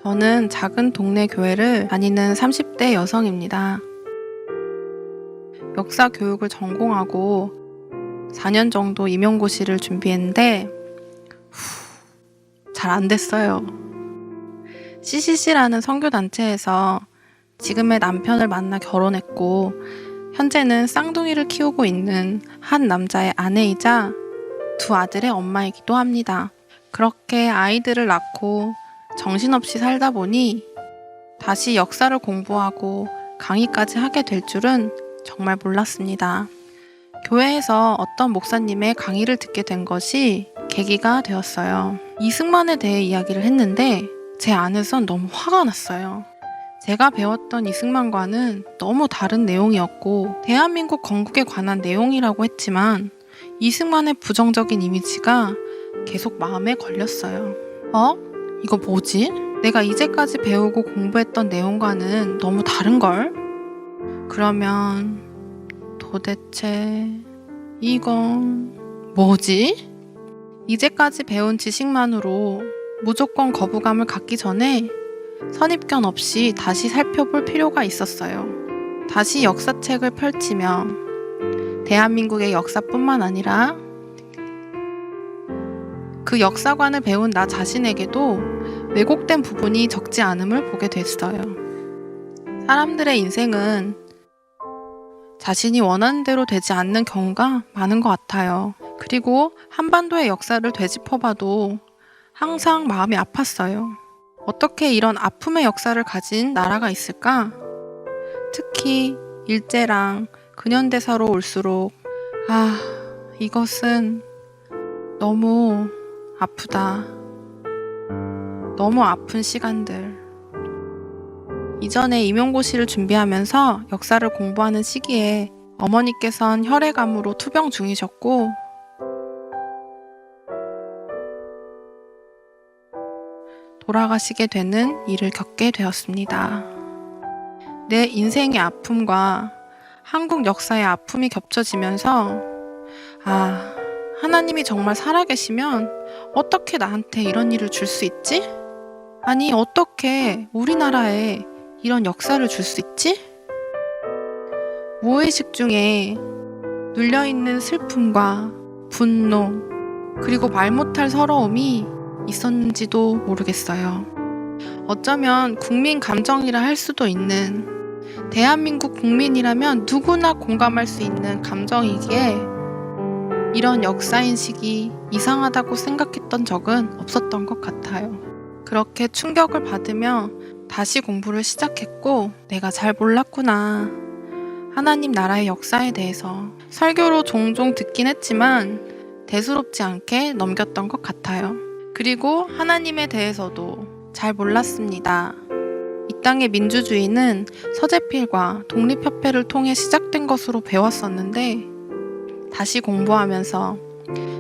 저는 작은 동네 교회를 다니는 30대 여성입니다. 역사 교육을 전공하고 4년 정도 임용고시를 준비했는데 잘 안 됐어요. CCC라는 선교단체에서 지금의 남편을 만나 결혼했고 현재는 쌍둥이를 키우고 있는 한 남자의 아내이자 두 아들의 엄마이기도 합니다. 그렇게 아이들을 낳고 정신없이 살다 보니 다시 역사를 공부하고 강의까지 하게 될 줄은 정말 몰랐습니다. 교회에서 어떤 목사님의 강의를 듣게 된 것이 계기가 되었어요. 이승만에 대해 이야기를 했는데 제 안에선 너무 화가 났어요. 제가 배웠던 이승만과는 너무 다른 내용이었고 대한민국 건국에 관한 내용이라고 했지만 이승만의 부정적인 이미지가 계속 마음에 걸렸어요. 이거 뭐지? 내가 이제까지 배우고 공부했던 내용과는 너무 다른걸? 그러면 도대체 이건 뭐지? 이제까지 배운 지식만으로 무조건 거부감을 갖기 전에 선입견 없이 다시 살펴볼 필요가 있었어요. 다시 역사책을 펼치며 대한민국의 역사뿐만 아니라 그 역사관을 배운 나 자신에게도 왜곡된 부분이 적지 않음을 보게 됐어요. 사람들의 인생은 자신이 원하는 대로 되지 않는 경우가 많은 것 같아요. 그리고 한반도의 역사를 되짚어봐도 항상 마음이 아팠어요. 어떻게 이런 아픔의 역사를 가진 나라가 있을까? 특히 일제랑 근현대사로 올수록 이것은 너무 아프다. 너무 아픈 시간들. 이전에 임용고시를 준비하면서 역사를 공부하는 시기에 어머니께선 혈액암으로 투병 중이셨고 돌아가시게 되는 일을 겪게 되었습니다. 내 인생의 아픔과 한국 역사의 아픔이 겹쳐지면서 하나님이 정말 살아계시면 어떻게 나한테 이런 일을 줄 수 있지? 아니 어떻게 우리나라에 이런 역사를 줄 수 있지? 무의식 중에 눌려있는 슬픔과 분노 그리고 말 못할 서러움이 있었는지도 모르겠어요. 어쩌면 국민 감정이라 할 수도 있는 대한민국 국민이라면 누구나 공감할 수 있는 감정이기에 이런 역사인식이 이상하다고 생각했던 적은 없었던 것 같아요. 그렇게 충격을 받으며 다시 공부를 시작했고 내가 잘 몰랐구나. 하나님 나라의 역사에 대해서 설교로 종종 듣긴 했지만 대수롭지 않게 넘겼던 것 같아요. 그리고 하나님에 대해서도 잘 몰랐습니다. 이 땅의 민주주의는 서재필과 독립협회를 통해 시작된 것으로 배웠었는데 다시 공부하면서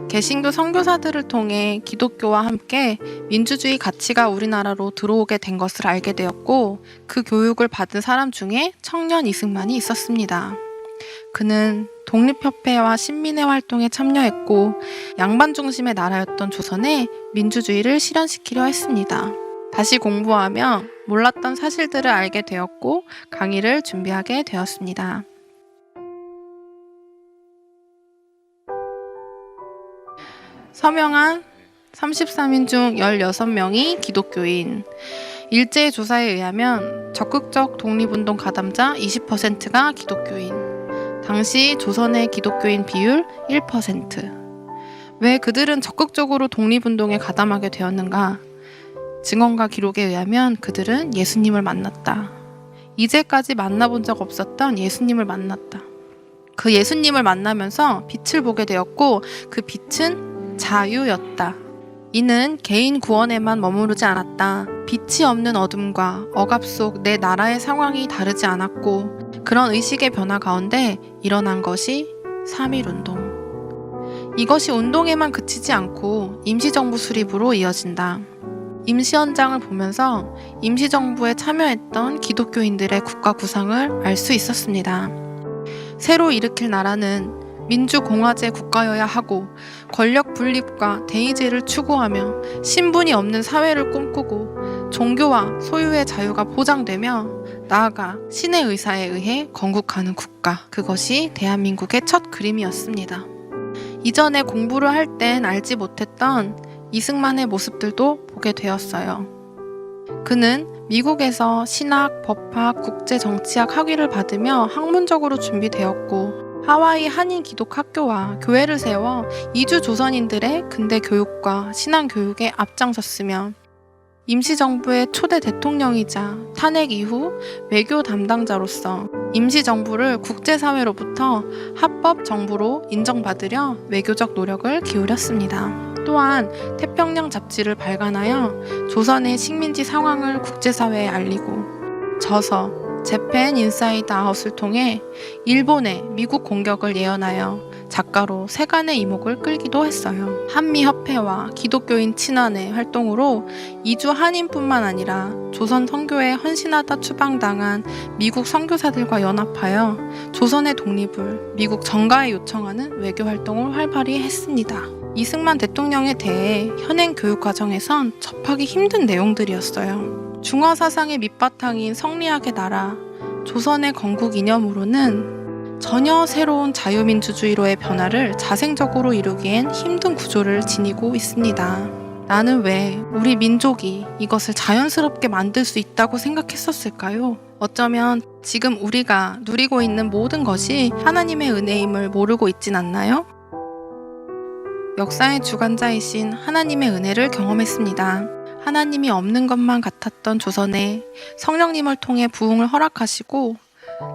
개신교 선교사들을 통해 기독교와 함께 민주주의 가치가 우리나라로 들어오게 된 것을 알게 되었고 그 교육을 받은 사람 중에 청년 이승만이 있었습니다. 그는 독립협회와 신민회 활동에 참여했고 양반 중심의 나라였던 조선에 민주주의를 실현시키려 했습니다. 다시 공부하며 몰랐던 사실들을 알게 되었고 강의를 준비하게 되었습니다. 서명한 33인 중 16명이 기독교인. 일제의 조사에 의하면 적극적 독립운동 가담자 20%가 기독교인. 당시 조선의 기독교인 비율 1%. 왜 그들은 적극적으로 독립운동에 가담하게 되었는가? 증언과 기록에 의하면 그들은 예수님을 만났다. 이제까지 만나본 적 없었던 예수님을 만났다. 그 예수님을 만나면서 빛을 보게 되었고 그 빛은 자유였다. 이는 개인 구원에만 머무르지 않았다. 빛이 없는 어둠과 억압 속 내 나라의 상황이 다르지 않았고 그런 의식의 변화 가운데 일어난 것이 3.1운동. 이것이 운동에만 그치지 않고 임시정부 수립으로 이어진다. 임시 현장을 보면서 임시정부에 참여했던 기독교인들의 국가 구상을 알 수 있었습니다. 새로 일으킬 나라는 민주공화제 국가여야 하고 권력 분립과 대의제를 추구하며 신분이 없는 사회를 꿈꾸고 종교와 소유의 자유가 보장되며 나아가 신의 의사에 의해 건국하는 국가, 그것이 대한민국의 첫 그림이었습니다. 이전에 공부를 할 땐 알지 못했던 이승만의 모습들도 보게 되었어요. 그는 미국에서 신학, 법학, 국제정치학 학위를 받으며 학문적으로 준비되었고 하와이 한인 기독학교와 교회를 세워 이주 조선인들의 근대 교육과 신앙 교육에 앞장섰으며 임시정부의 초대 대통령이자 탄핵 이후 외교 담당자로서 임시정부를 국제사회로부터 합법정부로 인정받으려 외교적 노력을 기울였습니다. 또한 태평양 잡지를 발간하여 조선의 식민지 상황을 국제사회에 알리고 저서 재팬 인사이드 아웃을 통해 일본의 미국 공격을 예언하여 작가로 세간의 이목을 끌기도 했어요. 한미협회와 기독교인 친환의 활동으로 이주 한인뿐만 아니라 조선 선교에 헌신하다 추방당한 미국 선교사들과 연합하여 조선의 독립을 미국 정가에 요청하는 외교 활동을 활발히 했습니다. 이승만 대통령에 대해 현행 교육 과정에선 접하기 힘든 내용들이었어요. 중화 사상의 밑바탕인 성리학의 나라, 조선의 건국 이념으로는 전혀 새로운 자유민주주의로의 변화를 자생적으로 이루기엔 힘든 구조를 지니고 있습니다. 나는 왜 우리 민족이 이것을 자연스럽게 만들 수 있다고 생각했었을까요? 어쩌면 지금 우리가 누리고 있는 모든 것이 하나님의 은혜임을 모르고 있진 않나요? 역사의 주관자이신 하나님의 은혜를 경험했습니다. 하나님이 없는 것만 같았던 조선에 성령님을 통해 부흥을 허락하시고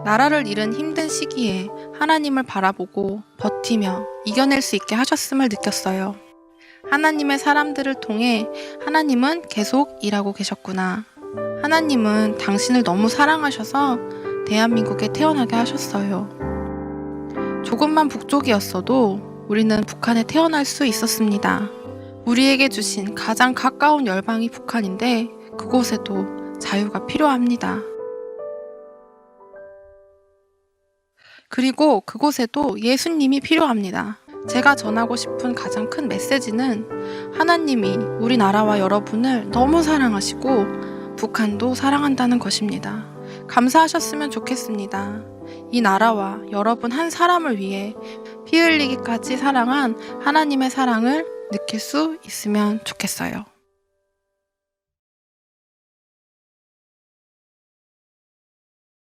나라를 잃은 힘든 시기에 하나님을 바라보고 버티며 이겨낼 수 있게 하셨음을 느꼈어요. 하나님의 사람들을 통해 하나님은 계속 일하고 계셨구나. 하나님은 당신을 너무 사랑하셔서 대한민국에 태어나게 하셨어요. 조금만 북쪽이었어도 우리는 북한에 태어날 수 있었습니다. 우리에게 주신 가장 가까운 열방이 북한인데 그곳에도 자유가 필요합니다. 그리고 그곳에도 예수님이 필요합니다. 제가 전하고 싶은 가장 큰 메시지는 하나님이 우리나라와 여러분을 너무 사랑하시고 북한도 사랑한다는 것입니다. 감사하셨으면 좋겠습니다. 이 나라와 여러분 한 사람을 위해 피 흘리기까지 사랑한 하나님의 사랑을 느낄 수 있으면 좋겠어요.